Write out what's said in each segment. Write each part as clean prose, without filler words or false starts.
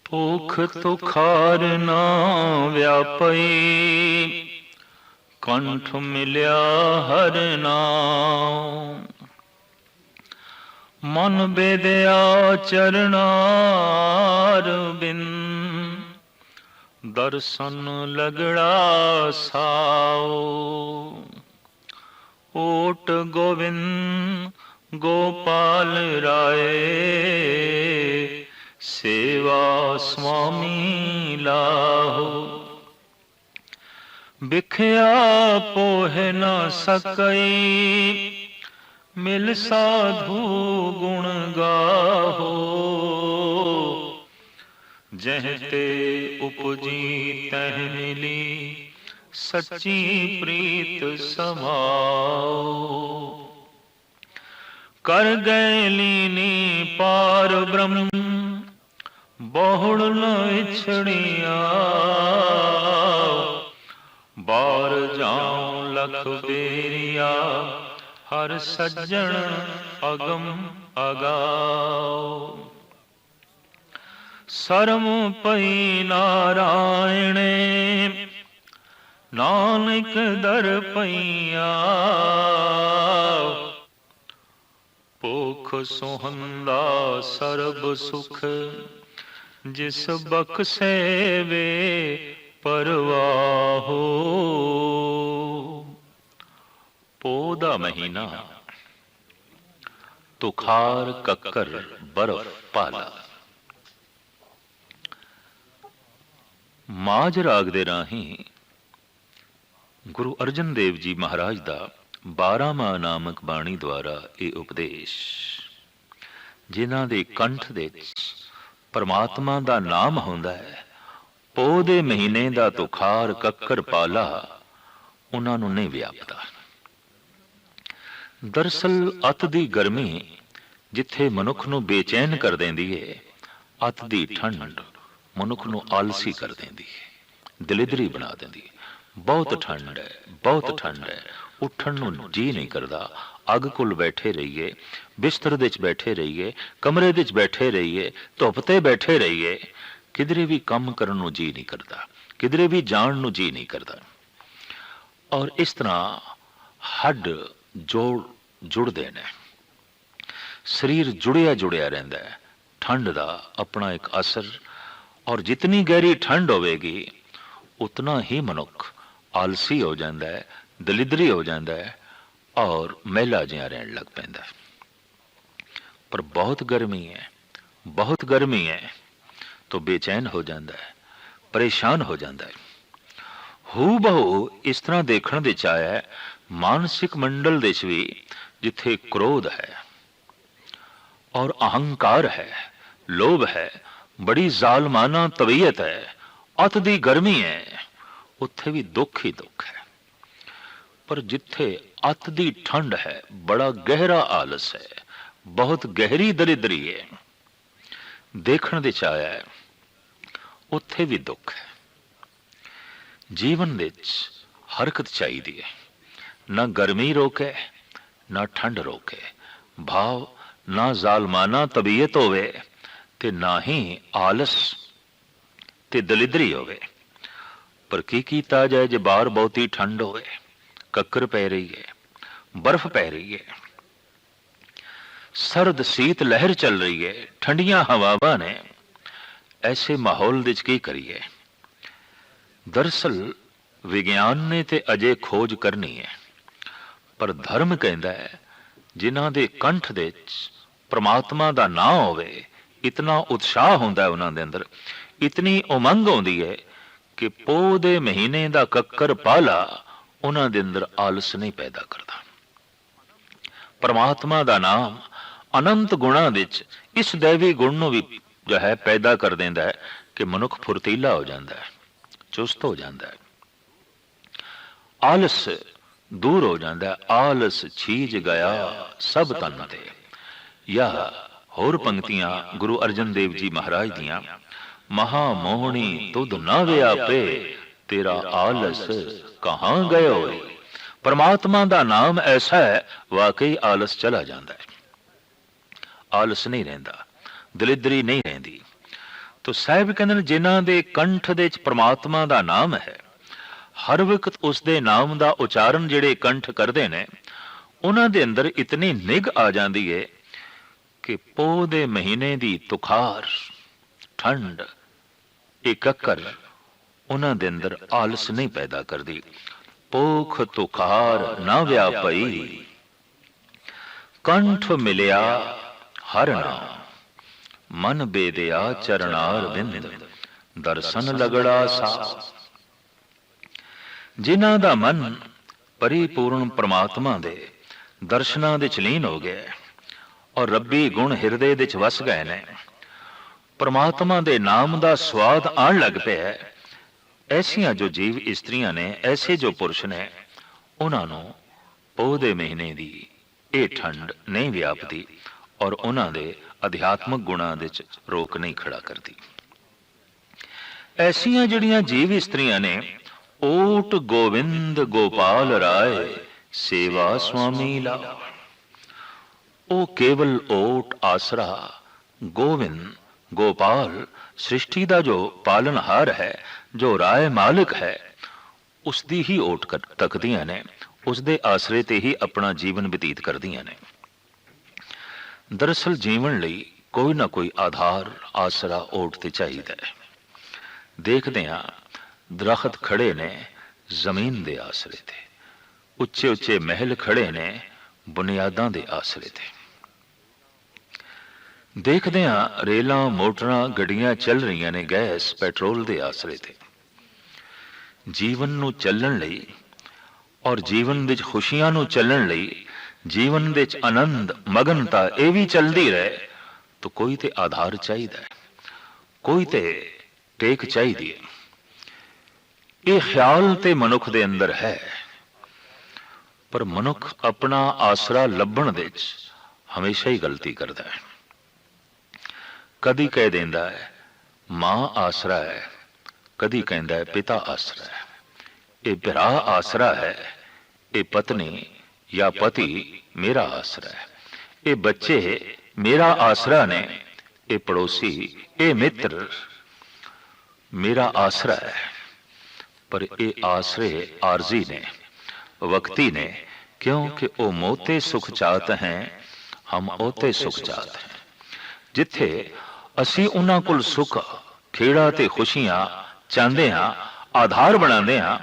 ਭੁਖ ਤੁਖਾਰ ਨਾ ਵਿਆਪਈ, ਕੰਠ ਮਿਲਿਆ ਹਰ ਨਾਮ। ਮਨ ਬੇਦਿਆ ਚਰਨਾਰ ਬਿਨ, ਦਰਸ਼ਨ ਲਗੜਾ ਸਾਓ। ਓਟ ਗੋਵਿੰਦ ਗੋਪਾਲ ਰਾਏ, ਸੇਵਾ ਸੁਆਮੀ ਲਾਹੋ। ਬਿਖਿਆ ਪੋਹਿ ਨ ਸਕਈ, ਮਿਲ ਸਾਧੂ ਗੁਣ ਗਾਹੋ। ਜਹ ਤੇ ਉਪਜੀ ਤਹ ਮਿਲੀ, ਸੱਚੀ ਪ੍ਰੀਤ ਸਮਾਓ। ਕਰ ਗਏ ਲੀਨੀ ਪਾਰ ਬ੍ਰਹਮ, ਬਹੁੜ ਨ ਵਿਛੜਿਆ। ਬਾਰ ਜਾਉ ਲਖ ਬੇਰੀਆ, ਹਰ ਸੱਜਣ ਅਗਮ ਅਗਾਓ। ਸਰਮ ਪਈ ਨਾਰਾਇਣੇ, ਨਾਨਕ ਦਰ ਪਈਆ। ਭੁਖ ਸੁਹੰਦਾ ਸਰਬ ਸੁਖ, ਜਿਸ ਬਖਸ਼ੇ ਵੇ ਪਰਵਾਹੋ। ਪੋਹ ਦਾ ਮਹੀਨਾ, ਤੁਖਾਰ ਕੱਕਰ ਬਰਫ ਭਾਲਾ। ਮਾਝ ਰਾਗ ਦੇ ਰਾਹੀਂ ਗੁਰੂ ਅਰਜਨ ਦੇਵ ਜੀ ਮਹਾਰਾਜ ਦਾ 12ਵਾਂ ਨਾਮਕ ਬਾਣੀ ਦੁਆਰਾ ਇਹ ਉਪਦੇਸ਼, ਜਿਨ੍ਹਾਂ ਦੇ ਕੰਠ ਦੇ ਪਰਮਾਤਮਾ ਦਾ ਨਾਮ ਹੁੰਦਾ ਹੈ, ਪੋਹ ਦੇ ਮਹੀਨੇ ਦਾ ਤੁਖਾਰ ਕੱਕਰ ਪਾਲਾ, ਉਹਨਾਂ ਨੂੰ ਨਹੀਂ ਵਿਆਪਦਾ। ਦਰਅਸਲ ਅੱਤ ਦੀ ਗਰਮੀ ਜਿੱਥੇ ਮਨੁੱਖ ਨੂੰ ਬੇਚੈਨ ਕਰ ਦਿੰਦੀ ਹੈ, ਅੱਤ ਦੀ ਠੰਡ ਮਨੁੱਖ ਨੂੰ ਆਲਸੀ ਕਰ ਦਿੰਦੀ ਹੈ, ਦਲਿਦਰੀ ਬਣਾ ਦਿੰਦੀ ਹੈ। ਬਹੁਤ ਠੰਡ ਹੈ, ਬਹੁਤ ਠੰਡ ਹੈ, ਉੱਠਣ ਨੂੰ ਜੀ ਨਹੀਂ ਕਰਦਾ। ਅੱਗ ਕੋਲ ਬੈਠੇ ਰਹੀਏ, ਬਿਸਤਰ ਦੇ 'ਚ ਬੈਠੇ ਰਹੀਏ, ਕਮਰੇ ਦੇ 'ਚ ਬੈਠੇ ਰਹੀਏ, ਧੁੱਪ ਤੇ ਬੈਠੇ ਰਹੀਏ, ਕਿਧਰੇ ਵੀ ਕੰਮ ਕਰਨ ਨੂੰ ਜੀ ਨਹੀਂ ਕਰਦਾ, ਕਿਧਰੇ ਵੀ ਜਾਣ ਨੂੰ ਜੀ ਨਹੀਂ ਕਰਦਾ। ਔਰ ਇਸ ਤਰ੍ਹਾਂ ਹੱਡ ਜੁੜਦੇ ਨੇ, ਸਰੀਰ ਜੁੜਿਆ ਜੁੜਿਆ ਰਹਿੰਦਾ ਹੈ। ਠੰਡ ਦਾ ਆਪਣਾ ਇੱਕ ਅਸਰ, ਔਰ ਜਿਤਨੀ ਗਹਿਰੀ ਠੰਡ ਹੋਵੇਗੀ ਉਤਨਾ ਹੀ ਮਨੁੱਖ ਆਲਸੀ ਹੋ ਜਾਂਦਾ ਹੈ, ਦਲਿਦਰੀ ਹੋ ਜਾਂਦਾ ਹੈ, ਔਰ ਮਹਿਲਾ ਜਿਹਾ ਰਹਿਣ ਲੱਗ ਪੈਂਦਾ। ਪਰ ਬਹੁਤ ਗਰਮੀ ਹੈ, ਬਹੁਤ ਗਰਮੀ ਹੈ, तो बेचैन हो जाता है, परेशान हो जाता है। हू बहु इस तरह देखने दे आया है मानसिक मंडल दे भी, जिथे क्रोध है और अहंकार है, लोभ है, बड़ी जालमाना तबीयत है, अत दी गर्मी है, उत्थे भी दुख ही दुख है। पर जिथे अत दी ठंड है, बड़ा गहरा आलस है, बहुत गहरी दरिद्री है, देखने दे आया है, उत्थे भी दुख है। जीवन विच हरकत चाहिए है, ना गर्मी रोके ना ठंड रोके, भाव ना जालमाना तबीयत होवे ते ना ही आलस ते दलिदरी होवे। पर की कीता जाए जे बाहर बहुती ठंड होवे, कक्कर पै रही है, बर्फ पै रही है, सर्द सीत लहर चल रही है, ठंडियां हवावां ने, ऐसे माहौल विच की करिए। दरअसल विज्ञान ने ते अजे खोज करनी है, पर धर्म कहता है जिन्हां दे कंठ दे परमात्मा दा नाम होवे, इतना उत्साह हुंदा है उन्हां दे अंदर, इतनी उमंग होंदी है कि पोह दे महीने दा कक्कर पाला उन्हां दे अंदर आलस नहीं पैदा करता। परमात्मा दा नाम अनंत गुणां विच इस दैवी गुण नूं भी जो है पैदा कर देंदा है कि मनुख फुर्तीला हो जाता है, चुस्त हो जाता है, आलस दूर हो जाता है। आलस छीज गया सब तन ते, या होर पंक्तियां गुरु अर्जन देव जी महाराज दियां, महामोहनी तुध न व्यापे, तेरा आलस कहां गयो। परमात्मा दा नाम ऐसा है, वाकई आलस चला जाता है, आलस नहीं रहिंदा, दलिदरी नहीं रहिंदी। ਤੋ ਸਾਹਿਬ ਕਹਿੰਦੇ ਨੇ ਜਿਨ੍ਹਾਂ ਦੇ ਕੰਠ ਦੇ ਵਿੱਚ ਪ੍ਰਮਾਤਮਾ ਦਾ ਨਾਮ ਹੈ, ਹਰ ਵਕਤ ਉਸ ਦੇ ਨਾਮ ਦਾ ਉਚਾਰਨ ਜਿਹੜੇ ਕੰਠ ਕਰਦੇ ਨੇ, ਉਹਨਾਂ ਦੇ ਅੰਦਰ ਇਤਨੀ ਨਿਗ ਆ ਜਾਂਦੀ ਹੈ ਕਿ ਪੋਹ ਦੇ ਮਹੀਨੇ ਦੀ ਤੁਖਾਰ, ਠੰਡ, ਇਕੱਕਰ ਉਹਨਾਂ ਦੇ ਅੰਦਰ ਆਲਸ ਨਹੀਂ ਪੈਦਾ ਕਰਦੀ। ਪੋਖ ਤੁਖਾਰ ਨਾ ਵਿਆਪਈ, ਕੰਠ ਮਿਲਿਆ ਹਰ ਨਾਮ, ਮਨ ਬੇਦਿਆ ਚਰਨਾਰ ਬਿੰਦ, ਦਰਸ਼ਨ ਲਗੜਾ ਸਾ। ਜਿਨ੍ਹਾਂ ਦਾ ਮਨ ਪਰਿਪੂਰਨ ਪ੍ਰਮਾਤਮਾ ਦੇ ਦਰਸ਼ਨਾਂ ਦੇ ਚ ਲੀਨ ਹੋ ਗਿਆ ਔਰ ਰੱਬੀ ਗੁਣ ਹਿਰਦੇ ਦੇ ਚ ਵਸ ਗਏ ਨੇ, ਪ੍ਰਮਾਤਮਾ ਦੇ ਨਾਮ ਦਾ ਸਵਾਦ ਆਉਣ ਲੱਗ ਪਿਆ, ਐਸੀਆਂ ਜੋ ਜੀਵ ਇਸਤਰੀਆਂ ਨੇ, ਐਸੇ ਜੋ ਪੁਰਸ਼ ਨੇ, ਉਹਨਾਂ ਨੂੰ ਪੋਹ ਦੇ ਮਹੀਨੇ ਦੀ ਇਹ ਠੰਡ ਨਹੀਂ ਵਿਆਪਦੀ ਔਰ ਉਹਨਾਂ ਦੇ ਅਧਿਆਤਮਕ ਗੁਣਾਂ ਦੇ ਚ ਰੋਕ ਨਹੀਂ ਖੜਾ ਕਰਦੀ। ਐਸੀਆਂ ਜਿਹੜੀਆਂ ਜੀਵ ਇਸਤਰੀਆਂ ਨੇ, ਓਟ ਗੋਵਿੰਦ ਗੋਪਾਲ ਰਾਏ ਸੇਵਾ ਸੁਆਮੀ ਲਾ। ਉਹ ਕੇਵਲ ਓਟ ਆਸਰਾ, ਗੋਵਿੰਦ ਗੋਪਾਲ ਸ੍ਰਿਸ਼ਟੀ ਦਾ ਜੋ ਪਾਲਨਹਾਰ ਹੈ, ਜੋ ਰਾਏ ਮਾਲਿਕ ਹੈ, ਉਸ ਦੀ ਹੀ ਓਟ ਤੱਕਦੀਆਂ ਨੇ, ਉਸ ਦੇ ਆਸਰੇ ਤੇ ਹੀ ਆਪਣਾ ਜੀਵਨ ਬਤੀਤ ਕਰਦੀਆਂ ਨੇ। ਦਰਅਸਲ ਜੀਵਨ ਲਈ ਕੋਈ ਨਾ ਕੋਈ ਆਧਾਰ, ਆਸਰਾ, ਓਟ ਤੇ ਚਾਹੀਦਾ ਹੈ। ਦੇਖਦੇ ਹਾਂ ਦਰਖਤ ਖੜੇ ਨੇ ਜ਼ਮੀਨ ਦੇ ਆਸਰੇ ਤੇ, ਉੱਚੇ ਉੱਚੇ ਮਹਿਲ ਖੜੇ ਨੇ ਬੁਨਿਆਦਾਂ ਦੇ ਆਸਰੇ ਤੇ। ਦੇਖਦੇ ਹਾਂ ਰੇਲਾਂ, ਮੋਟਰਾਂ, ਗੱਡੀਆਂ ਚੱਲ ਰਹੀਆਂ ਨੇ ਗੈਸ, ਪੈਟਰੋਲ ਦੇ ਆਸਰੇ ਤੇ। ਜੀਵਨ ਨੂੰ ਚੱਲਣ ਲਈ ਔਰ ਜੀਵਨ ਵਿੱਚ ਖੁਸ਼ੀਆਂ ਨੂੰ ਚੱਲਣ ਲਈ, ਜੀਵਨ ਦੇ ਚ ਆਨੰਦ, ਮਗਨਤਾ ਇਹ ਵੀ ਚੱਲਦੀ ਰਹੇ, ਤਾਂ ਕੋਈ ਤੇ ਆਧਾਰ ਚਾਹੀਦਾ ਹੈ, ਕੋਈ ਤੇ ਟੇਕ ਚਾਹੀਦੀ ਹੈ। ਇਹ ਖਿਆਲ ਤੇ ਮਨੁੱਖ ਦੇ ਅੰਦਰ ਹੈ, ਪਰ ਮਨੁੱਖ ਆਪਣਾ ਆਸਰਾ ਲੱਭਣ ਦੇ ਵਿੱਚ ਹਮੇਸ਼ਾ ਹੀ ਗਲਤੀ ਕਰਦਾ ਹੈ। ਕਦੀ ਕਹਿ ਦਿੰਦਾ ਹੈ ਮਾਂ ਆਸਰਾ ਹੈ, ਕਦੀ ਕਹਿੰਦਾ ਹੈ ਪਿਤਾ ਆਸਰਾ ਹੈ, ਇਹ ਭਰਾ ਆਸਰਾ ਹੈ, ਇਹ ਪਤਨੀ ਜਾਂ ਪਤੀ ਮੇਰਾ ਆਸਰਾ ਹੈ, ਇਹ ਬੱਚੇ ਮੇਰਾ ਆਸਰਾ ਨੇ, ਇਹ ਪੜੋਸੀ, ਇਹ ਮਿੱਤਰ ਮੇਰਾ ਆਸਰਾ ਹੈ। ਪਰ ਇਹ ਆਸਰੇ ਆਰਜ਼ੀ ਨੇ, ਵਕਤੀ ਨੇ, ਕਿਉਂਕਿ ਉਹ ਮੋਤੇ ਸੁਖ ਚਾਹਤ ਹੈ, ਹਮ ਓਤੇ ਸੁਖ ਚਾਹਤ ਹੈ। ਜਿੱਥੇ ਅਸੀਂ ਉਹਨਾਂ ਕੋਲ ਸੁਖ, ਖੇੜਾ ਤੇ ਖੁਸ਼ੀਆਂ ਚਾਹੁੰਦੇ ਹਾਂ, ਆਧਾਰ ਬਣਾਉਂਦੇ ਹਾਂ,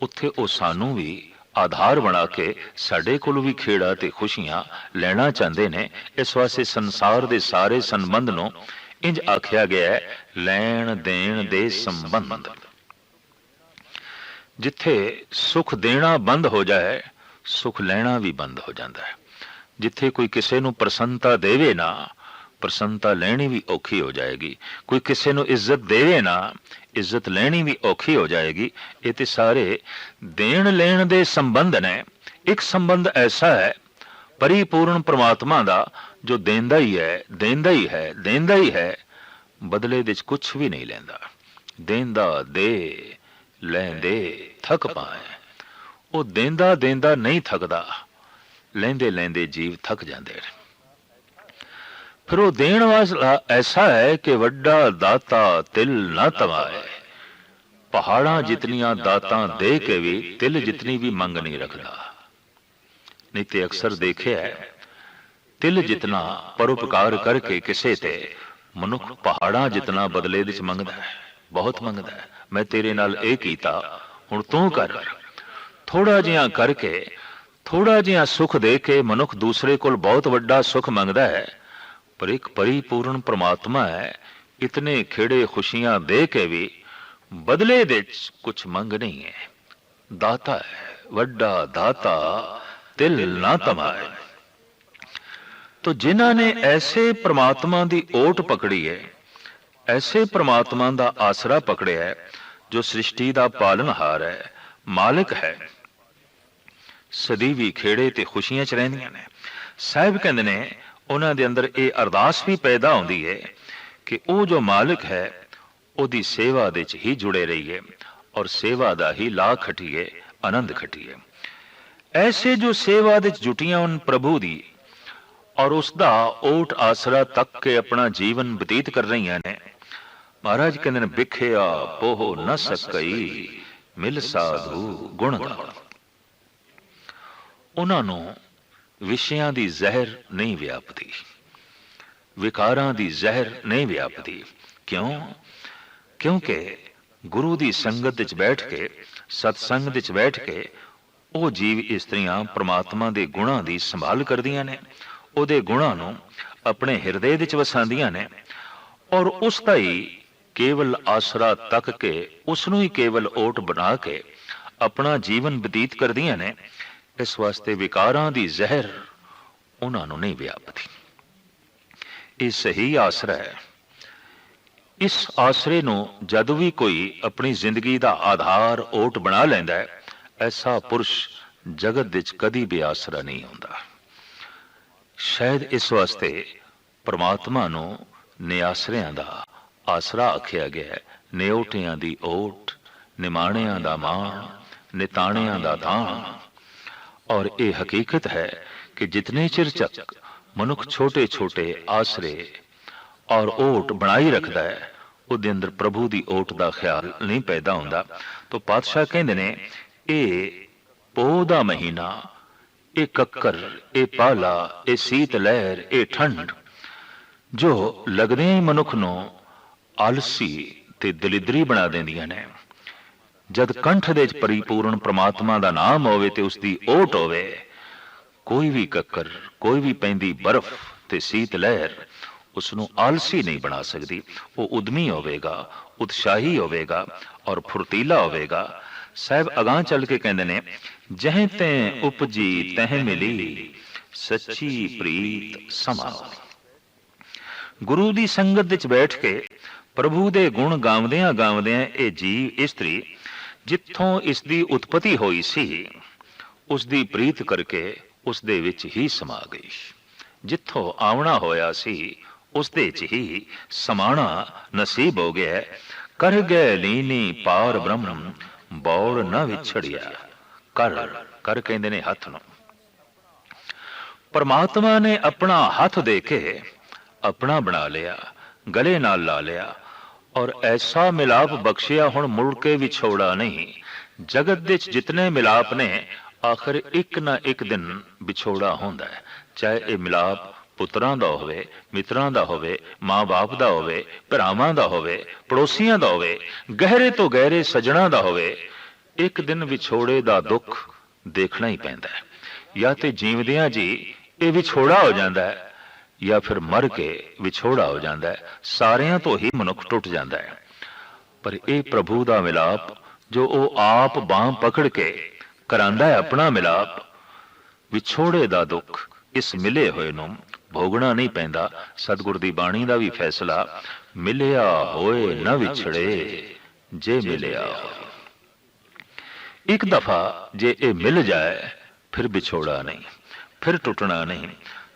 ਉੱਥੇ ਉਹ ਸਾਨੂੰ ਵੀ ਆਧਾਰ ਬਣਾ ਕੇ ਸਾਡੇ ਕੋਲ ਵੀ ਖੇੜਾ ਤੇ ਖੁਸ਼ੀਆਂ ਲੈਣਾ ਚਾਹੁੰਦੇ ਨੇ। ਇਸ ਵਾਸਤੇ ਸੰਸਾਰ ਦੇ ਸਾਰੇ ਸੰਬੰਧ ਨੂੰ ਇੰਜ ਆਖਿਆ ਗਿਆ ਹੈ, ਲੈਣ ਦੇਣ ਦੇ ਸੰਬੰਧ। ਜਿੱਥੇ ਸੁਖ ਦੇਣਾ ਬੰਦ ਹੋ ਜਾਏ, ਸੁਖ ਲੈਣਾ ਵੀ ਬੰਦ ਹੋ ਜਾਂਦਾ ਹੈ। ਜਿੱਥੇ ਕੋਈ ਕਿਸੇ ਨੂੰ ਪ੍ਰਸੰਨਤਾ ਦੇਵੇ ਨਾ, ਪ੍ਰਸੰਨਤਾ ਲੈਣੀ ਵੀ ਔਖੀ ਹੋ ਜਾਏਗੀ। ਕੋਈ ਕਿਸੇ ਨੂੰ ਇੱਜ਼ਤ ਦੇਵੇ ਨਾ, ਇੱਜ਼ਤ ਲੈਣੀ ਵੀ ਔਖੀ ਹੋ ਜਾਏਗੀ। ਇਹ ਤੇ ਸਾਰੇ ਦੇਣ ਲੈਣ ਦੇ ਸੰਬੰਧ ਨੇ। ਇੱਕ ਸੰਬੰਧ ਐਸਾ ਹੈ ਪਰਿਪੂਰਨ ਪ੍ਰਮਾਤਮਾ ਦਾ, ਜੋ ਦੇਂਦਾ ਹੀ ਹੈ, ਦੇਂਦਾ ਹੀ ਹੈ, ਦੇਂਦਾ ਹੀ ਹੈ, ਬਦਲੇ ਵਿੱਚ ਕੁਝ ਵੀ ਨਹੀਂ ਲੈਂਦਾ। ਦੇਂਦਾ ਦੇ, ਲੈਂਦੇ ਥੱਕ ਪਾਏ। ਉਹ ਦੇਂਦਾ ਦੇਂਦਾ ਨਹੀਂ ਥੱਕਦਾ, ਲੈਂਦੇ ਲੈਂਦੇ ਜੀਵ ਥੱਕ ਜਾਂਦੇ ਨੇ। ਫਿਰ ਉਹ ਦੇਣ ਵਾਲਾ ਐਸਾ ਹੈ ਕਿ ਵੱਡਾ ਦਾਤਾ ਤਿਲ ਨਾ ਤਮਾਏ। ਪਹਾੜਾਂ ਜਿਤਨੀਆਂ ਦਾਤਾਂ ਦੇ ਕੇ ਵੀ ਤਿਲ ਜਿਤਨੀ ਵੀ ਮੰਗ ਨਹੀਂ ਰੱਖਦਾ। ਨਹੀਂ ਤੇ ਅਕਸਰ ਦੇਖਿਆ ਤਿਲ ਜਿਤਨਾ ਪਰਉਪਕਾਰ ਕਰਕੇ ਕਿਸੇ ਤੇ ਮਨੁੱਖ ਪਹਾੜਾਂ ਜਿਤਨਾ ਬਦਲੇ ਵਿੱਚ ਮੰਗਦਾ ਹੈ, ਬਹੁਤ ਮੰਗਦਾ ਹੈ। ਮੈਂ ਤੇਰੇ ਨਾਲ ਇਹ ਕੀਤਾ, ਹੁਣ ਤੂੰ ਕਰ। ਥੋੜਾ ਜਿਹਾ ਕਰਕੇ, ਥੋੜਾ ਜਿਹਾ ਸੁਖ ਦੇ ਕੇ ਮਨੁੱਖ ਦੂਸਰੇ ਕੋਲ ਬਹੁਤ ਵੱਡਾ ਸੁਖ ਮੰਗਦਾ ਹੈ। ਪਰ ਇੱਕ ਪਰਿਪੂਰਨ ਪ੍ਰਮਾਤਮਾ ਹੈ, ਇਤਨੇ ਖੇੜੇ ਖੁਸ਼ੀਆਂ ਦੇ ਕੇ ਵੀ ਬਦਲੇ ਦੇ ਕੁਝ ਮੰਗ ਨਹੀਂ ਹੈ। ਦਾਤਾ ਹੈ, ਵੱਡਾ ਦਾਤਾ ਤਿਲ ਨਾ ਤਮਾਏ। तो जिन्हों ने ऐसे परमात्मा की ओट पकड़ी है, ऐसे परमात्मा का आसरा पकड़िया है, जो सृष्टि का पालनहार है, मालिक है, सदी भी खेड़े ते खुशियां च रहिंदियां ने। साहिब कहंदे ने उन्हां दे अंदर ये अरदास भी पैदा होंदी है कि वो जो मालिक है उहदी सेवा दे च ही जुड़े रहिए और सेवा दा ही ला खटीए, आनंद खटीए। ऐसे जो सेवा दे च जुटियां उन प्रभु दी और उसका ओट आसरा तक के अपना जीवन बतीत कर रही ने, महाराज कहते हैं बिखिया पोह न सकई मिल साधु गुण गान। ਉਹਨਾਂ ਨੂੰ ਵਿਸ਼ਿਆਂ ਦੀ ਜ਼ਹਿਰ ਨਹੀਂ ਵਿਆਪਦੀ, ਵਿਕਾਰਾਂ ਦੀ ਜ਼ਹਿਰ ਨਹੀਂ ਵਿਆਪਦੀ। ਕਿਉਂ? ਕਿਉਂਕਿ ਗੁਰੂ ਦੀ ਸੰਗਤ ਵਿੱਚ ਬੈਠ ਕੇ, ਸਤਸੰਗ ਵਿੱਚ ਬੈਠ ਕੇ ਉਹ ਜੀਵ ਇਸਤਰੀਆਂ ਪ੍ਰਮਾਤਮਾ ਦੇ ਗੁਣਾਂ ਦੀ ਸੰਭਾਲ ਕਰਦੀਆਂ ਨੇ, ਉਹਦੇ ਗੁਣਾਂ ਨੂੰ ਆਪਣੇ ਹਿਰਦੇ ਵਿੱਚ ਵਸਾਉਂਦੀਆਂ ਨੇ, ਔਰ ਉਸ ਦਾ ਹੀ ਕੇਵਲ ਆਸਰਾ ਤੱਕ ਕੇ ਉਸ ਨੂੰ ਹੀ ਕੇਵਲ ਓਟ ਬਣਾ ਕੇ ਆਪਣਾ ਜੀਵਨ ਬਤੀਤ ਕਰਦੀਆਂ ਨੇ। ਇਸ ਵਾਸਤੇ ਵਿਕਾਰਾਂ ਦੀ ਜ਼ਹਿਰ ਉਹਨਾਂ ਨੂੰ ਨਹੀਂ ਵਿਆਪਦੀ। ਇਹ ਸਹੀ ਆਸਰਾ ਹੈ। ਇਸ ਆਸਰੇ ਨੂੰ ਜਦ ਵੀ ਕੋਈ ਆਪਣੀ ਜ਼ਿੰਦਗੀ ਦਾ ਆਧਾਰ ਓਟ ਬਣਾ ਲੈਂਦਾ ਹੈ, ਐਸਾ ਪੁਰਸ਼ ਜਗਤ ਵਿੱਚ ਕਦੀ ਵੀ ਆਸਰਾ ਨਹੀਂ ਹੁੰਦਾ। ਸ਼ਾਇਦ ਇਸ ਵਾਸਤੇ ਪਰਮਾਤਮਾ ਨੂੰ ਨਿਆਸਰਿਆਂ ਦਾ ਆਸਰਾ ਆਖਿਆ ਗਿਆ ਹੈ। ਨਿਓਟਿਆਂ ਦੀ ਓਟ, ਨਿਮਾਣਿਆਂ ਦਾ ਮਾਣ, ਨਿਤਾਣਿਆਂ ਦਾ ਦਾਣ। ਔਰ ਇਹ ਹਕੀਕਤ ਹੈ ਕਿ ਜਿਤਨੇ ਚਿਰ ਤੱਕ ਮਨੁੱਖ ਛੋਟੇ ਛੋਟੇ ਆਸਰੇ ਔਰ ਓਟ ਬਣਾਈ ਰੱਖਦਾ ਹੈ, ਉਹਦੇ ਅੰਦਰ ਪ੍ਰਭੂ ਦੀ ਓਟ ਦਾ ਖਿਆਲ ਨਹੀਂ ਪੈਦਾ ਹੁੰਦਾ। ਤਾਂ ਪਾਤਸ਼ਾਹ ਕਹਿੰਦੇ ਨੇ ਇਹ ਪੋਹ ਦਾ ਮਹੀਨਾ, ਇਹ ਕੱਕਰ, ਇਹ ਪਾਲਾ, ਇਹ ਸੀਤ ਲਹਿਰ, ਇਹ ਠੰਡ ਜੋ ਲੱਗਦੇ ਹੀ ਮਨੁੱਖ ਨੂੰ ਆਲਸੀ ਤੇ ਦਲਿਦਰੀ ਬਣਾ ਦਿੰਦੀਆਂ ਨੇ। ਜਦ ਕੰਠ ਦੇ ਵਿੱਚ ਪਰਿਪੂਰਨ ਪ੍ਰਮਾਤਮਾ ਦਾ ਨਾਮ ਹੋਵੇ ਤੇ ਉਸਦੀ ਓਟ ਹੋਵੇ, ਕੋਈ ਵੀ ਕੱਕਰ, ਕੋਈ ਵੀ ਪੈਂਦੀ ਬਰਫ਼ ਤੇ ਸੀਤ ਲਹਿਰ ਉਸ ਨੂੰ ਆਲਸੀ ਨਹੀਂ ਬਣਾ ਸਕਦੀ। ਉਹ ਉਦਮੀ ਹੋਵੇਗਾ, ਉਤਸ਼ਾਹੀ ਹੋਵੇਗਾ ਔਰ ਫੁਰਤੀਲਾ ਹੋਵੇਗਾ। ਸਾਹਿਬ ਅਗਾਂਹ ਚੱਲ ਕੇ ਕਹਿੰਦੇ ਨੇ ਜਹ ਤੈਂ ਉਪਜੀ ਤਹ ਮਿਲੀ ਸੱਚੀ ਪ੍ਰੀਤ ਸਮਾਓ। ਗੁਰੂ ਦੀ ਸੰਗਤ ਵਿੱਚ ਬੈਠ ਕੇ ਪ੍ਰਭੂ ਦੇ ਗੁਣ ਗਾਉਂਦਿਆਂ ਗਾਉਂਦਿਆਂ ਇਹ ਜੀਵ ਇਸਤਰੀ ਜਿੱਥੋਂ ਇਸ ਦੀ ਉਤਪਤੀ ਹੋਈ ਸੀ, ਉਸ ਦੀ ਪ੍ਰੀਤ ਕਰਕੇ ਉਸ ਦੇ ਵਿੱਚ ਹੀ ਸਮਾ ਗਈ। ਜਿੱਥੋਂ ਆਉਣਾ ਹੋਇਆ ਸੀ ਉਸ ਦੇ ਵਿੱਚ ਹੀ ਸਮਾਣਾ ਨਸੀਬ ਹੋ ਗਿਆ। ਕਰ ਗਏ ਲੀਨੀ ਪਾਰ ਬ੍ਰਹਮ ਬੌੜ ਨਾ ਵਿਛੜਿਆ। ਕਰ ਕਹਿੰਦੇ ਨੇ ਹੱਥ ਨੂੰ। ਪਰਮਾਤਮਾ ਨੇ ਆਪਣਾ ਹੱਥ ਦੇ ਕੇ ਆਪਣਾ ਬਣਾ ਲਿਆ, ਗਲੇ ਨਾਲ ਲਾ ਲਿਆ ਔਰ ਐਸਾ ਮਿਲਾਪ ਬਖਸ਼ਿਆ, ਹੁਣ ਮੁੜ ਕੇ ਵਿਛੋੜਾ ਨਹੀਂ। ਜਗਤ ਵਿੱਚ ਜਿਤਨੇ ਮਿਲਾਪ ਨੇ ਆਖਰ ਇੱਕ ਨਾ ਇੱਕ ਦਿਨ ਵਿਛੋੜਾ ਹੁੰਦਾ ਹੈ। ਚਾਹੇ ਇਹ ਮਿਲਾਪ ਪੁੱਤਰਾਂ ਦਾ ਹੋਵੇ, ਮਿੱਤਰਾਂ ਦਾ ਹੋਵੇ, ਮਾਂ-ਬਾਪ ਦਾ ਹੋਵੇ, ਭਰਾਵਾਂ ਦਾ ਹੋਵੇ, ਪੜੋਸੀਆਂ ਦਾ ਹੋਵੇ, ਗਹਿਰੇ ਤੋਂ ਗਹਿਰੇ ਸੱਜਣਾਂ ਦਾ ਹੋਵੇ, ਇੱਕ ਦਿਨ ਵਿਛੋੜੇ ਦਾ ਦੁੱਖ ਦੇਖਣਾ ਹੀ ਪੈਂਦਾ ਹੈ। ਜਾਂ ਤੇ ਜੀਵਦਿਆਂ ਜੀ ਇਹ ਵਿਛੋੜਾ ਹੋ ਜਾਂਦਾ ਹੈ ਜਾਂ ਫਿਰ ਮਰ ਕੇ ਵਿਛੋੜਾ ਹੋ ਜਾਂਦਾ ਹੈ। ਸਾਰਿਆਂ ਤੋਂ ਹੀ ਮਨੁੱਖ ਟੁੱਟ ਜਾਂਦਾ ਹੈ। ਪਰ ਇਹ ਪ੍ਰਭੂ ਦਾ ਮਿਲਾਪ ਜੋ ਉਹ ਆਪ ਬਾਂਹ ਪਕੜ ਕੇ ਕਰਾਂਦਾ ਹੈ ਆਪਣਾ ਮਿਲਾਪ, ਵਿਛੋੜੇ ਦਾ ਦੁੱਖ ਇਸ ਮਿਲੇ ਹੋਏ ਨੂੰ ਭੋਗਣਾ ਨਹੀਂ ਪੈਂਦਾ। ਸਤਿਗੁਰ ਦੀ ਬਾਣੀ ਦਾ ਵੀ ਫੈਸਲਾ ਮਿਲਿਆ ਹੋਏ ਨਾ ਵਿਛੜੇ ਜੇ ਮਿਲਿਆ। ਇੱਕ ਦਫਾ ਜੇ ਇਹ ਮਿਲ ਜਾਏ ਫਿਰ ਵਿਛੋੜਾ ਨਹੀਂ, ਫਿਰ ਟੁੱਟਣਾ ਨਹੀਂ।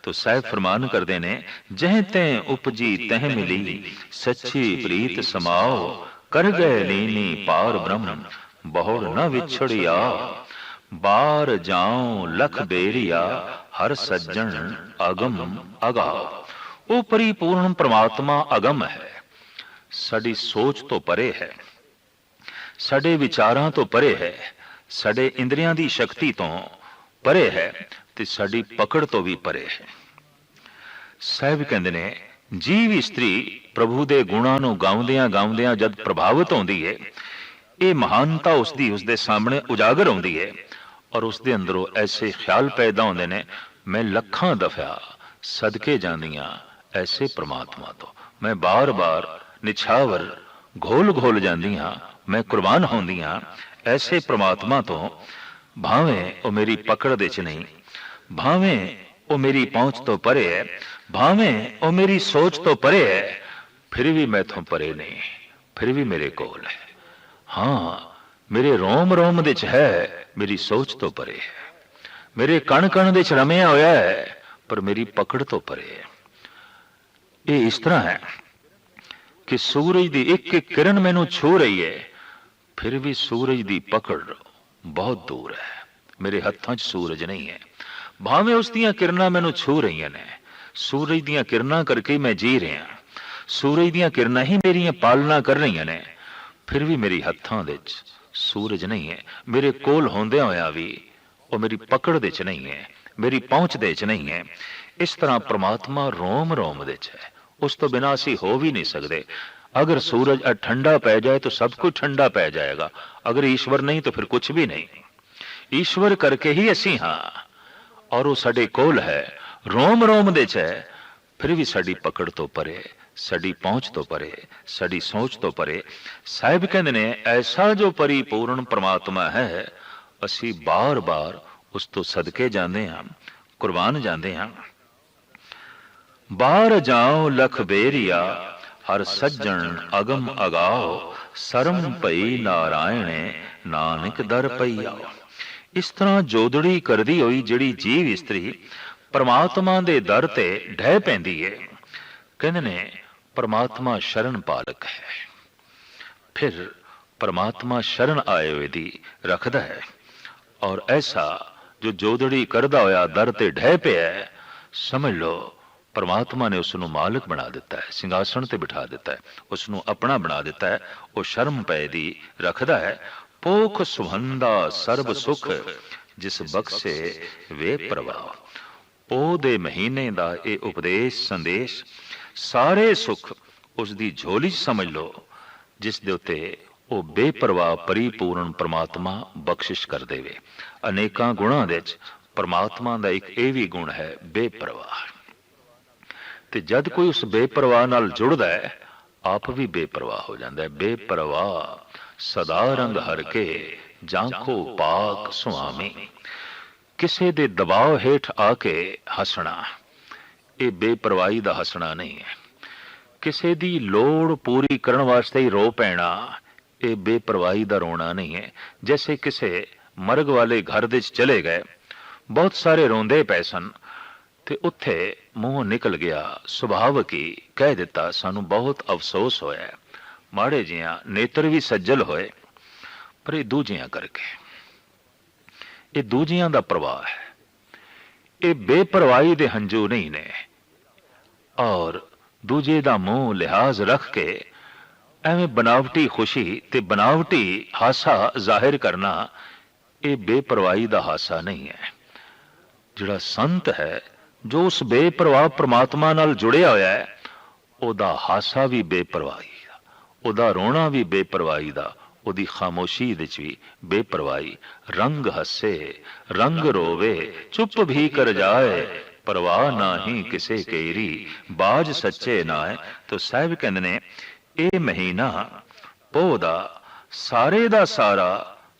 तो साहिब फरमान करते ने जह तैं उपजी तह मिली सच्ची प्रीत समाओ। कर गए लीनी पार ब्रह्म बहुड़ न विछड़िया। बार जाऊं लख बेरिया हर सज्जन अगम अगाओ। वो परिपूर्ण परमात्मा अगम है, साडी सोच तो परे है, साडे विचारां तो परे है, साडे इंद्रियां दी शक्ति तो परे है ते साडी पकड़ तो भी परे है। साहिब कहते ने जीव इस्त्री प्रभु दे गुणां नूं गाउंदियां गाउंदियां जद प्रभावित होंदी है, ये महानता उसदी उसदे सामने उजागर होंदी है और उसदे अंदरों ऐसे ख्याल पैदा होंदे ने, मैं लखां दफा सदके जांदियां ऐसे परमात्मा तो, मैं बार बार निछावर घोल घोल जांदियां, मैं कुर्बान होंदियां ऐसे परमात्मा तो। भावें वो मेरी पकड़ दे च नहीं, भावें वो मेरी पहुंच तो परे है, भावें वो मेरी सोच तो परे है, फिर भी मैं तो परे नहीं, फिर भी मेरे कोल है। हाँ, मेरे रोम रोम दे च है, मेरी सोच तो परे है, मेरे कण कण दे च रमिया होया है, पर मेरी पकड़ तो परे है। ये इस तरह है कि सूरज दी एक एक किरण मैनू छू रही है, फिर भी सूरज दी पकड़ बहुत दूर है, मेरे हत्थां च सूरज नहीं है। भावें उस दियां किरणां मैनू छू रही ने, सूरज दियां किरणां करके मैं जी रहा, सूरज दीयां किरणां ही मेरियां पालना कर रहीआं ने, फिर भी मेरी हत्थां दे च सूरज नहीं है, मेरे कोल होंदियां होया भी वो मेरी पकड़ दे च नहीं है, मेरी पहुंच दे च नहीं है। इस तरह परमात्मा रोम रोम दे च है, उस तो बिना असी हो भी नहीं सकते। अगर सूरज ठंडा पै जाए तो सब कुछ ठंडा पै जाएगा, अगर ईश्वर नहीं तो फिर कुछ भी नहीं। ईश्वर करके ही असी हाँ, और वो साडे कोल है, रोम रोम दे च है, फिर भी साडी पकड़ तो परे, साडी पहुंच तो परे, साडी सोच तो परे। साहिब कहंदे ने ऐसा जो परिपूर्ण परमात्मा है, असी बार बार उस तो सदके जाते हाँ, कुर्बान जाते हाँ। बार जाओ लख बेरिया, हर सज्जन अगम अगाओ, सरम पई नारायणे नानक दर पई आओ। इस तरह जोदड़ी करदी होई जिहड़ी जीव इस्त्री परमात्मा दे दर ते ढह पैंदी है। कहंदे ने परमात्मा शरण पालक है, फिर परमात्मा शरण आए हुए दी रखदा है। और ऐसा जो जोदड़ी करदा होया दर ते ढह पिया है, समझ लो परमात्मा ने उसनों मालिक बना दिता है, सिंघासन ते बिठा दिता है, उसनों अपना बना दिता है। वो शर्म पै दी रखदा है। पोख सुहंदा सर्ब सुख, जिस बख्शे वे प्रवाह। पो दे महीने दा ये उपदेश संदेश, सारे सुख उसदी झोली समझ लो, जिस दे उत्ते वो बेपरवाह परिपूर्ण परमात्मा बख्शिश कर देवे। अनेकां गुणां दे च परमात्मा दा एक ये भी गुण है बेपरवाह। ते जद कोई उस बेपरवाह नाल जुड़दा है, आप भी बेपरवाह हो जाता है। बेपरवाह सदा रंग हर के, जांखो पाक सुआमी। किसे दे दबाव हेठ आके हसना, ये बेपरवाही दा हसना नहीं है। किसे दी लोड़ पूरी करन वास्ते ही रो पैना, ये बेपरवाही दा रोना नहीं है। जैसे किसे मरग वाले घर दे चले गए, बहुत सारे रोंदे पै सन, ते उत्थे मूँह निकल गया, सुभावक ही कह दिता सानू बहुत अफसोस होया, माड़े जियां नेत्र भी सज्जल होए, पर ये दूजियां करके, ये दूजियां दा प्रवाह है, ये बेपरवाही दे हंजू नहीं ने। और दूजे दा मुंह लिहाज रख के एवें बनावटी खुशी ते बनावटी हासा जाहिर करना, ये बेपरवाही दा हासा नहीं है। जिहड़ा संत है, जो उस बेपरवाह परमात्मा नाल जुड़िया होया है, ओदा हासा भी बेपरवाही दा, ओदा रोना भी बेपरवाही दा, ओदी खामोशी विच भी बेपरवाही। रंग हसे रंग रोवे, चुप भी कर जाए, परवाह नाही किसे केरी, बाज सच्चे नाए। तो साहिब कहंदे ने ये महीना पोह दा सारे दा सारा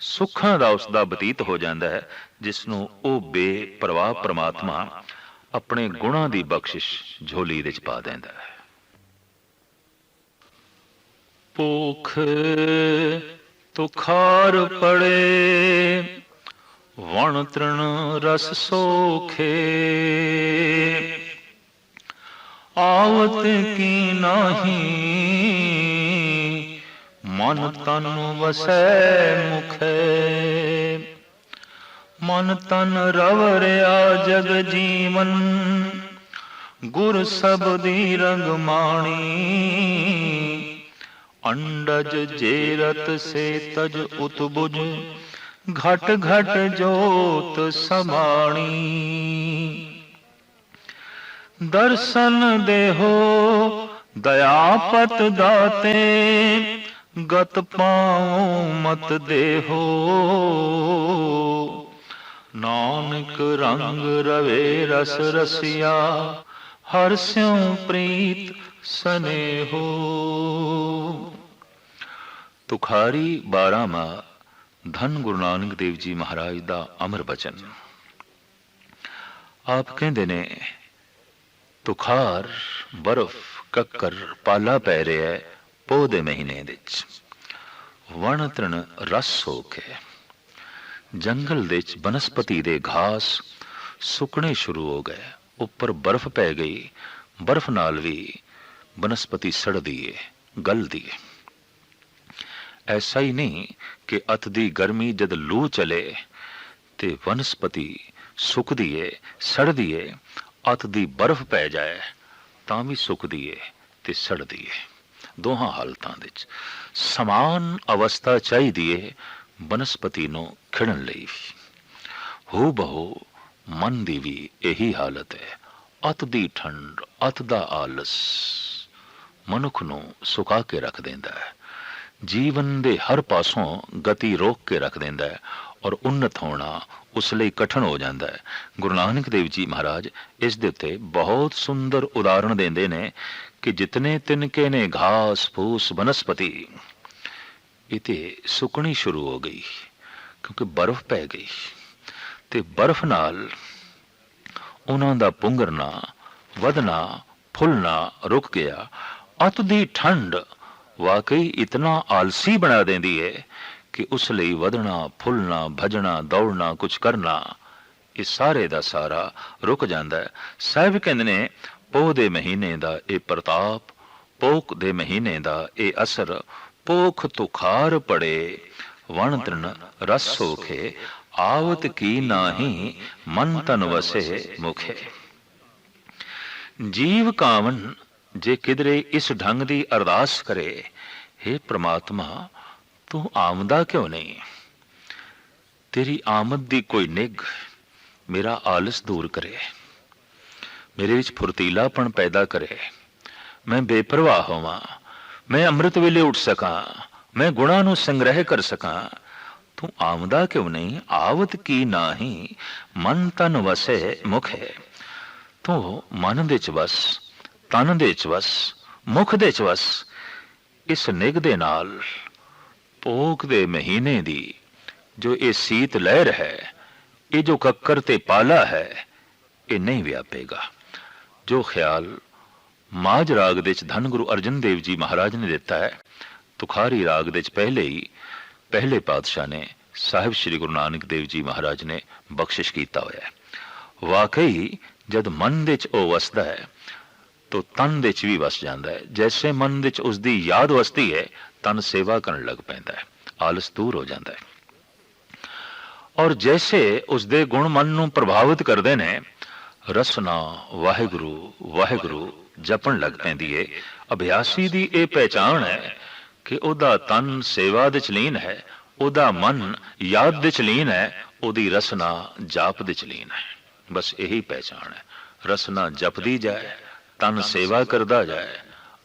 सुखां दा उसदा बतीत हो जाता है, जिसनों वो बेपरवाह परमात्मा अपने गुणां दी बख्शिश झोली दे च पा देंदा है। भूख तुखार पड़े, वण तृण रस सोखे, आवत की नाही, मन तन वसै मुखे। मन तन रवरिया जग जीवन, गुर सबदी रंग माणी। अंडज जेरत से तज उतबुज, घट घट जोत समाणी। दर्शन देहो दयापत दाते, गत पाओ मत देहो। नानक रंग रवे रस रसिया, हर स्यों प्रीत स्नेहो। तुखारी 12वां धन गुरु नानक देव जी महाराज दा अमर बचन। आप कहंदे ने तुखार बर्फ कक्कर पाला पै रहा है पोह दे महीने विच। वण तृण रस सोखे, जंगल दे च बनस्पति दे घास सुकने शुरू हो गए, उपर बर्फ पै गई, बर्फ नाल भी बनस्पति सड़दी है, गलदी है। ऐसा ही नहीं कि अत दी गर्मी जद लू चले ते वनस्पति सुकदी है, सड़दी है, अत दी बर्फ पै जाए तां भी सुकदी है, ਤੇ ਸੜਦੀ ਹੈ। ਦੋਹਾਂ ਹਾਲਤਾਂ ਦੇ ਵਿੱਚ ਸਮਾਨ ਅਵਸਥਾ ਚਾਹੀਦੀ ਹੈ ਬਨਸਪਤੀ ਨੂੰ ਖਿੜਨ ਲਈ। ਹੂ ਬਹੂ ਮਨ ਦੀ ਵੀ ਇਹੀ ਹਾਲਤ ਹੈ। ਅਤ ਦੀ ਠੰਡ, ਅਤ ਦਾ ਆਲਸ ਮਨੁੱਖ ਨੂੰ ਸੁਕਾ ਕੇ ਰੱਖ ਦਿੰਦਾ ਹੈ, ਜੀਵਨ ਦੇ ਹਰ ਪਾਸੋਂ ਗਤੀ ਰੋਕ ਕੇ ਰੱਖ ਦਿੰਦਾ ਹੈ ਔਰ ਉન્નਤ ਹੋਣਾ ਉਸ ਲਈ ਕਠਿਨ ਹੋ ਜਾਂਦਾ ਹੈ। ਗੁਰੂ ਨਾਨਕ ਦੇਵ ਜੀ ਮਹਾਰਾਜ ਇਸ ਦੇ ਉੱਤੇ ਬਹੁਤ ਸੁੰਦਰ ਉਦਾਹਰਣ ਦਿੰਦੇ ਨੇ ਕਿ ਜਿਤਨੇ ਤਿਨਕੇ ਨੇ ਘਾਸ ਫੂਸ ਬਨਸਪਤੀ, ਇਹ ਤੇ ਸੁੱਕਣੀ ਸ਼ੁਰੂ ਹੋ ਗਈ ਕਿਉਂਕਿ ਬਰਫ਼ ਪੈ ਗਈ ਤੇ ਬਰਫ਼ ਨਾਲ ਉਹਨਾਂ ਦਾ ਪੁੰਗਰਨਾ, ਵਧਣਾ, ਫੁੱਲਣਾ ਰੁਕ ਗਿਆ। ਅਤ ਦੀ ਠੰਡ ਵਾਕਈ ਇਤਨਾ ਆਲਸੀ ਬਣਾ ਦਿੰਦੀ ਹੈ ਕਿ ਉਸ ਲਈ ਵਧਣਾ, ਫੁੱਲਣਾ, ਭਜਣਾ, ਦੌੜਨਾ, ਕੁਝ ਕਰਨਾ, ਇਹ ਸਾਰੇ ਦਾ ਸਾਰਾ ਰੁਕ ਜਾਂਦਾ ਹੈ। ਸਾਹਿਬ ਕਹਿੰਦੇ ਨੇ ਪੋਹ ਦੇ ਮਹੀਨੇ ਦਾ ਇਹ ਪ੍ਰਤਾਪ, ਪੋਖ ਦੇ ਮਹੀਨੇ ਦਾ ਇਹ ਅਸਰ, ਪੋਖ ਤੁਖਾਰ ਪੜੇ ਵਣ ਤ੍ਰਿਣ ਰਸ ਸੋਖੇ, ਆਵਤ ਕੀ ਨਾਹੀ ਮਨ ਤਨ ਵਸੇ ਮੁਖੇ। ਜੀਵ ਕਾਵਨ ਜੇ ਕਿਧਰੇ ਇਸ ਢੰਗ ਦੀ ਅਰਦਾਸ ਕਰੇ, हे ਪ੍ਰਮਾਤਮਾ ਤੂੰ ਆਮਦਾ ਕਿਉਂ ਨਹੀਂ? ਤੇਰੀ ਆਮਦ ਦੀ ਕੋਈ ਨਿੱਘ ਮੇਰਾ ਆਲਸ ਦੂਰ ਕਰੇ, ਮੇਰੇ ਵਿੱਚ ਫੁਰਤੀਲਾਪਣ ਪੈਦਾ ਕਰੇ, ਮੈਂ ਬੇਪਰਵਾਹ ਹੋਵਾਂ, ਮੈਂ ਅੰਮ੍ਰਿਤ ਵੇਲੇ ਉੱਠ ਸਕਾਂ, ਮੈਂ ਗੁਣਾਂ ਨੂੰ ਸੰਗ੍ਰਹਿ ਕਰ ਸਕਾਂ। ਤੂੰ ਆਮਦਾ ਕਿਉਂ ਨਹੀਂ? ਆਵਤ ਕੀ ਨਾਹੀ ਮਨ ਤਨ ਵਸੇ ਮੁਖੇ। ਤੂੰ ਮਨ ਦੇ ਚ ਵਸ, ਤਨ ਦੇ ਚ ਵਸ, ਮੁਖ ਦੇ ਚ ਵਸ। ਇਸ ਨਿੱਘ ਦੇ ਨਾਲ ਪੋਖ ਦੇ ਮਹੀਨੇ ਦੀ ਜੋ ਇਹ ਸੀਤ ਲਹਿਰ ਹੈ, ਇਹ ਜੋ ਕੱਕਰ ਤੇ ਪਾਲਾ ਹੈ, ਇਹ ਨਹੀਂ ਵਿਆਪੇਗਾ। ਜੋ ਖਿਆਲ ਮਾਝ ਰਾਗ ਦੇ ਚ ਧੰਨ ਗੁਰੂ ਅਰਜਨ ਦੇਵ ਜੀ ਮਹਾਰਾਜ ਨੇ ਦਿੱਤਾ ਹੈ, ਤੁਖਾਰੀ ਰਾਗ ਦੇ ਚ ਪਹਿਲੇ ਹੀ ਪਹਿਲੇ ਪਾਤਸ਼ਾਹ ਨੇ ਸਾਹਿਬ ਸ੍ਰੀ ਗੁਰੂ ਨਾਨਕ ਦੇਵ ਜੀ ਮਹਾਰਾਜ ਨੇ ਬਖਸ਼ਿਸ਼ ਕੀਤਾ ਹੋਇਆ ਹੈ। ਵਾਕਈ ਜਦ ਮਨ ਦੇ ਚ ਉਹ ਵਸਦਾ ਹੈ ਤੋ ਤਨ ਦੇ ਚ ਵੀ ਵਸ ਜਾਂਦਾ ਹੈ। ਜੈਸੇ ਮਨ ਦੇ ਚ ਉਸਦੀ ਯਾਦ ਵਸਦੀ ਹੈ, ਤਨ ਸੇਵਾ ਕਰਨ ਲੱਗ ਪੈਂਦਾ ਹੈ, ਆਲਸ ਦੂਰ ਹੋ ਜਾਂਦਾ ਹੈ। ਔਰ ਜੈਸੇ ਉਸਦੇ ਗੁਣ ਮਨ ਨੂੰ ਪ੍ਰਭਾਵਿਤ ਕਰਦੇ ਨੇ, ਰਸਨਾ ਵਾਹਿਗੁਰੂ ਵਾਹਿਗੁਰੂ ਜਪਣ ਲੱਗ ਪੈਂਦੀ ਹੈ। ਅਭਿਆਸੀ ਦੀ ਇਹ ਪਹਿਚਾਣ ਹੈ ਕਿ ਉਹਦਾ ਤਨ ਸੇਵਾ ਦੇ ਚ ਲੀਨ ਹੈ, ਉਹਦਾ ਮਨ ਯਾਦ ਦੇ ਚ ਲੀਨ ਹੈ, ਉਹਦੀ ਰਸਨਾ ਜਾਪ ਦੇ ਚ ਲੀਨ ਹੈ। ਬਸ ਇਹੀ ਪਹਿਚਾਣ ਹੈ। ਰਸਨਾ ਜਪਦੀ ਜਾਏ, ਤਨ ਸੇਵਾ ਕਰਦਾ ਜਾਏ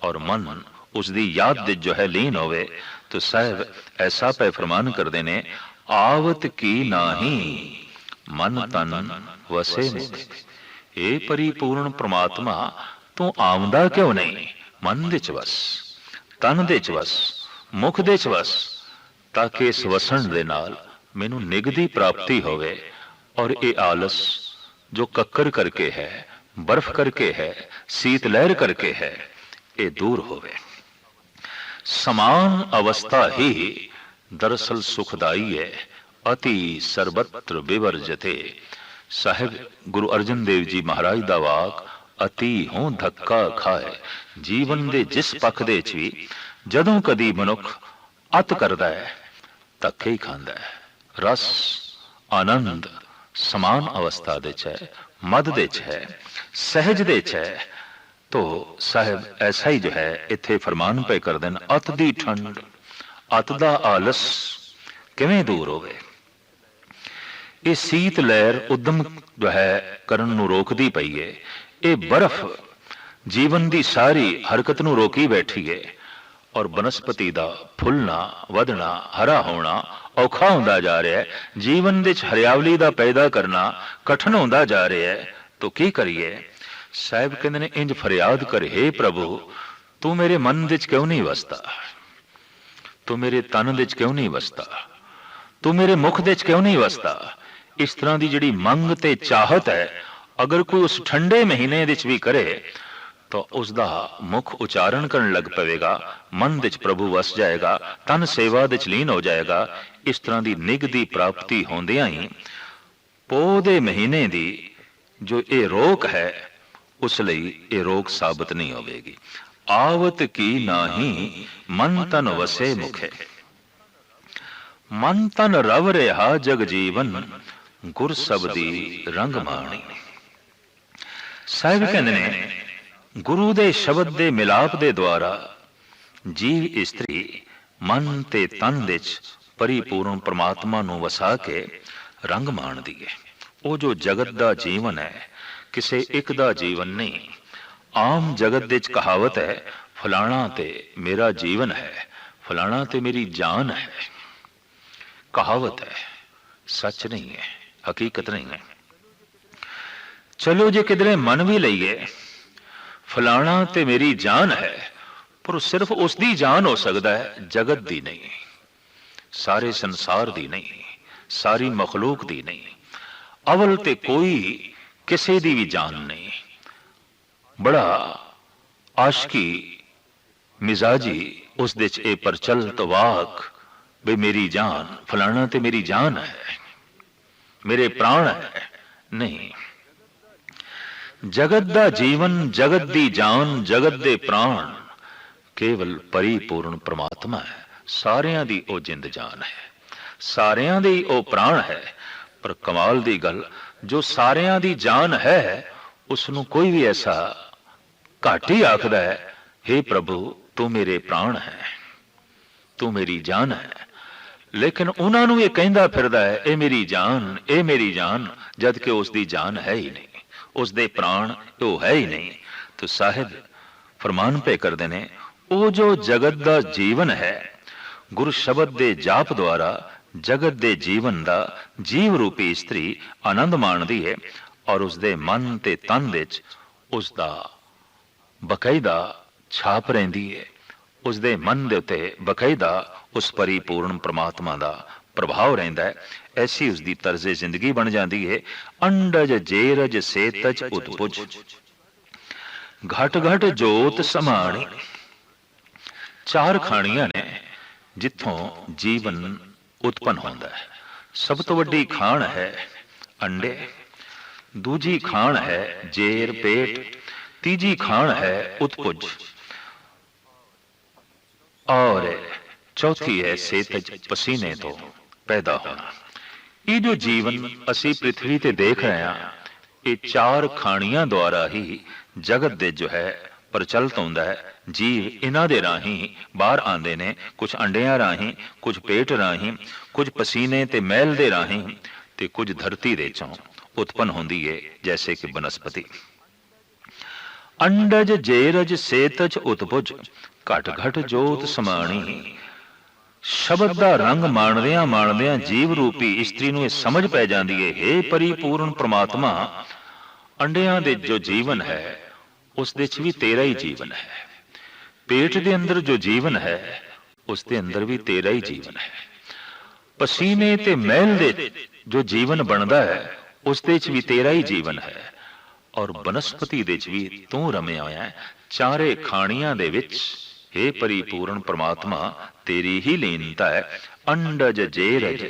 ਔਰ ਮਨ ਉਸਦੀ ਯਾਦ ਦੇ ਜੋ ਹੈ ਲੀਨ ਹੋਵੇ। तो साहब ऐसा पे फरमान करते ने, आवत की नाही मन तन वसे मुख। ए परिपूर्ण परमात्मा तू आमदा क्यों नहीं? मन दे च वस, तन दे च वस, मुख दे च वस, ताकि इस वसन दे नाल मैनू निग दी प्राप्ति होवे और ये आलस जो कक्कर करके है, बर्फ करके है, शीत लहर करके है, ये दूर होवे। समान अवस्था ही दरअसल सुखदाई है, अति सर्वत्र विवर्जते। साहिब गुरु अर्जन देव जी महाराज दा वाक, अति हों धक्का खाए। जीवन दे जिस पख दे च भी जदों कदी मनुख अत करदा है, धक्के ही खांदा है। रस आनंद समान अवस्था दे च है, मद दे च है, सहज दे च है। तो साहिब ऐसा ही जो है इत्थे फरमान पे कर देन, अत दी ठंड अत दा आलस किवें दूर होवे। ये शीत लहर उद्यम जो है करन नूं रोकदी पई है, ये बर्फ जीवन दी सारी हरकत नूं रोकी बैठी है और बनस्पति दा फुलना वधना हरा होना औखा हुंदा जा रहा है। जीवन दे हरियावली दा पैदा करना कठिन हुंदा जा रहा है। तो की करिए? साहिब कहते ने, इंज फरियाद कर, हे प्रभु तू मेरे मन दे क्यों नहीं वसता, तू मेरे तन दे क्यों नहीं वसता, तू मेरे मुख दे क्यों नहीं वसता। इस तरह की जिहड़ी मंग ते चाहत है, अगर कोई उस ठंडे महीने दे भी करे तो उसका मुख उच्चारण करने लग पवेगा, मन दे प्रभु वस जाएगा, तन सेवा दे लीन हो जाएगा। इस तरह की निग दी प्राप्ति होंदियां ही पोह दे महीने दी जो ये रोक है, उस लई ये रोक साबित नहीं होगी। आवत की नाही मन तन वसे मुखे। मन तन रव रहा जग जीवन, गुर सबदी रंग माणी। साहिब कहते ने, ਗੁਰੂ ਦੇ ਸ਼ਬਦ ਦੇ ਮਿਲਾਪ ਦੇ ਦੁਆਰਾ ਜੀਵ ਇਸਤਰੀ ਮਨ ਤੇ ਤਨ ਵਿੱਚ ਪਰਿਪੂਰਨ ਪ੍ਰਮਾਤਮਾ ਨੂੰ ਵਸਾ ਕੇ ਰੰਗ ਮਾਣਦੀ ਹੈ। ਉਹ ਜੋ ਜਗਤ ਦਾ ਜੀਵਨ ਹੈ, ਕਿਸੇ ਇੱਕ ਦਾ ਜੀਵਨ ਨਹੀਂ। ਆਮ ਜਗਤ ਵਿੱਚ ਕਹਾਵਤ ਹੈ, ਫਲਾਣਾ ਤੇ ਮੇਰਾ ਜੀਵਨ ਹੈ, ਫਲਾਣਾ ਤੇ ਮੇਰੀ ਜਾਨ ਹੈ। ਕਹਾਵਤ ਹੈ, ਸੱਚ ਨਹੀਂ ਹੈ, ਹਕੀਕਤ ਨਹੀਂ ਹੈ। ਚਲੋ ਜੇ ਕਿਧਰੇ ਮੰਨ ਵੀ ਲਈਏ ਫਲਾਣਾ ਤੇ ਮੇਰੀ ਜਾਨ ਹੈ, ਪਰ ਸਿਰਫ ਉਸ ਦੀ ਜਾਨ ਹੋ ਸਕਦਾ ਹੈ, ਜਗਤ ਦੀ ਨਹੀਂ, ਸਾਰੇ ਸੰਸਾਰ ਦੀ ਨਹੀਂ, ਸਾਰੀ ਮਖਲੂਕ ਦੀ ਨਹੀਂ। ਅਵਲ ਤੇ ਕੋਈ ਕਿਸੇ ਦੀ ਵੀ ਜਾਨ ਨਹੀਂ। ਬੜਾ ਆਸ਼ਕੀ ਮਿਜ਼ਾਜੀ ਉਸ ਦੇ ਚ ਇਹ ਪ੍ਰਚਲਿਤ ਵਾਕ ਵੀ ਮੇਰੀ ਜਾਨ, ਫਲਾਣਾ ਤੇ ਮੇਰੀ ਜਾਨ ਹੈ, ਮੇਰੇ ਪ੍ਰਾਣ ਹੈ। ਨਹੀਂ, ਜਗਤ ਦਾ ਜੀਵਨ, ਜਗਤ ਦੀ ਜਾਨ, ਜਗਤ ਦੇ ਪ੍ਰਾਣ ਕੇਵਲ ਪਰਿਪੂਰਨ ਪ੍ਰਮਾਤਮਾ ਹੈ। ਸਾਰਿਆਂ ਦੀ ਉਹ ਜਿੰਦ ਜਾਨ ਹੈ, ਸਾਰਿਆਂ ਦੀ ਉਹ ਪ੍ਰਾਣ ਹੈ। ਪਰ ਕਮਾਲ ਦੀ ਗੱਲ, ਜੋ ਸਾਰਿਆਂ ਦੀ ਜਾਨ ਹੈ, ਉਸ ਨੂੰ ਕੋਈ ਵੀ ਐਸਾ ਘੱਟ ਹੀ ਆਖਦਾ ਹੈ, हे ਪ੍ਰਭੂ ਤੂੰ ਮੇਰੇ ਪ੍ਰਾਣ ਹੈ, ਤੂੰ ਮੇਰੀ ਜਾਨ ਹੈ। ਲੇਕਿਨ ਉਹਨਾਂ ਨੂੰ ਇਹ ਕਹਿੰਦਾ ਫਿਰਦਾ ਹੈ, ਇਹ ਮੇਰੀ ਜਾਨ, ਇਹ ਮੇਰੀ ਜਾਨ, ਜਦ ਕਿ ਉਸ ਦੀ ਜਾਨ ਹੈ ਹੀ ਨਹੀਂ, ਉਸ ਦੇ ਪ੍ਰਾਣ ਉਹ ਹੈ ਹੀ ਨਹੀਂ। तो साहिब फरमान पे करते ने, ਉਹ ਜੋ ਜਗਤ ਦਾ ਜੀਵਨ ਹੈ, ਗੁਰੂ ਸ਼ਬਦ ਦੇ ਜਾਪ ਦੁਆਰਾ ਜਗਤ ਦੇ ਜੀਵਨ ਦਾ ਜੀਵ ਰੂਪੀ ਇਸਤਰੀ ਆਨੰਦ ਮਾਣਦੀ ਹੈ ਔਰ ਉਸ ਦੇ ਮਨ ਤੇ ਤਨ ਵਿੱਚ ਉਸ ਦਾ ਬਕਾਇਦਾ ਛਾਪ ਰਹਿੰਦੀ ਹੈ। ਉਸ ਦੇ ਮਨ ਦੇ ਉੱਤੇ ਬਕਾਇਦਾ ਉਸ ਪਰਿਪੂਰਨ ਪ੍ਰਮਾਤਮਾ ਦਾ ਪ੍ਰਭਾਵ ਰਹਿੰਦਾ ਹੈ। ਐਸੀ ਉਸ ਦੀ ਤਰਜ਼ੇ ਜ਼ਿੰਦਗੀ ਬਣ ਜਾਂਦੀ ਹੈ। ਅੰਡਜ ਜੇਰਜ ਸੇਤਜ ਉਤਪੁਜ, ਘਟ ਘਟ ਜੋਤ ਸਮਾਣੀ। ਚਾਰ ਖਾਣੀਆਂ ਨੇ ਜਿੱਥੋਂ ਜੀਵਨ ਉਤਪਨ ਹੁੰਦਾ ਹੈ। ਸਭ ਤੋਂ ਵੱਡੀ ਖਾਣ ਹੈ ਅੰਡੇ, ਦੂਜੀ ਖਾਣ ਹੈ ਜੇਰ ਪੇਟ, तीजी खान है उत्पुज और चौथी है सेतज पसीने तो पैदा होना। ये जो जीवन असी पृथ्वी ते देख रहे हैं, ये चार खाणियां द्वारा ही जगत दे जो है प्रचलित होंदा है। जीव इन्हां दे राही बाहर आंदे ने, कुछ अंडियां राही, कुछ पेट राही, कुछ पसीने ते मैल दे राही, ते कुछ धरती दे चों उत्पन्न होंदी है जैसे कि बनस्पति। अंडज जेरज सेतज उतपुज, घट घट जोत समाणी। शब्द का रंग माणदियां माणदियां जीव रूपी इस्त्री नूं समझ पै जाती है, हे परिपूर्ण परमात्मा, अंडियां दे जो जीवन है उस दे च भी तेरा ही जीवन है। पेट दे अंदर जो जीवन है उस दे अंदर भी तेरा ही जीवन है। पसीने ते मैल दे जो जीवन बनता है उस दे च भी तेरा ही जीवन है। और बनस्पति दे च भी तू रमिया होया है। चारे खाणियां दे विच हे परिपूर्ण परमात्मा तेरी ही लीनता है। अंडज जेरज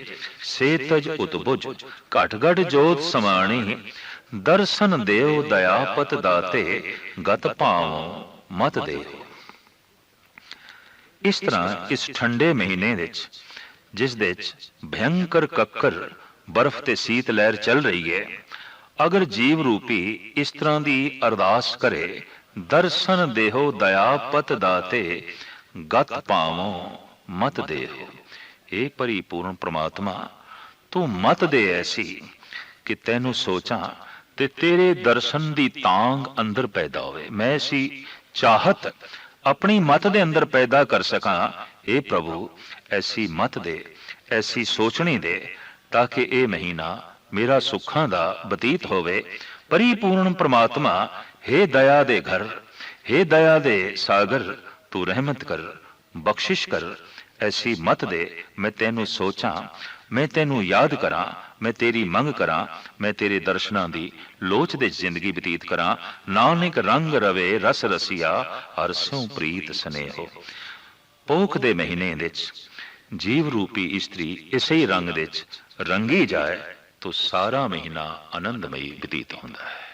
सेतज उतबुज, घट घट जोत समाणी। दर्शन देव दयापत दाते, गत भावों मत देव। इस तरह इस ठंडे महीने विच जिस दे भयंकर कक्कर बर्फ ते शीत लहर चल रही है, अगर जीव रूपी इस तरह की अरदास करे, दर्शन देहो दयापत दाते, गत पावो मत देहो। हे परिपूर्ण परमात्मा तू मत दे ऐसी कि तैनू सोचा ते तेरे दर्शन की तांग अंदर पैदा होवे। मैं ऐसी चाहत अपनी मत दे अंदर पैदा कर सका। हे प्रभु ऐसी मत दे, ऐसी सोचनी दे, ताकि ये महीना मेरा सुखां दा बतीत होवे। परिपूर्ण परमात्मा हे दया दे घर, हे दया दे सागर, तू रहमत कर, बख्शिश कर, ऐसी मत दे मैं तेनू सोचा, मैं तेनू याद करा, मैं तेरी मंग करा, मैं तेरे दर्शनां दी लोच दे जिंदगी बतीत करा। नानक रंग रवे रस रसिया, हर स्यों प्रीत स्नेहो। पोख दे महीने विच जीव रूपी इस्त्री इसे ही रंग विच रंगी जाए तो सारा महीना आनंदमयी बतीत होता है।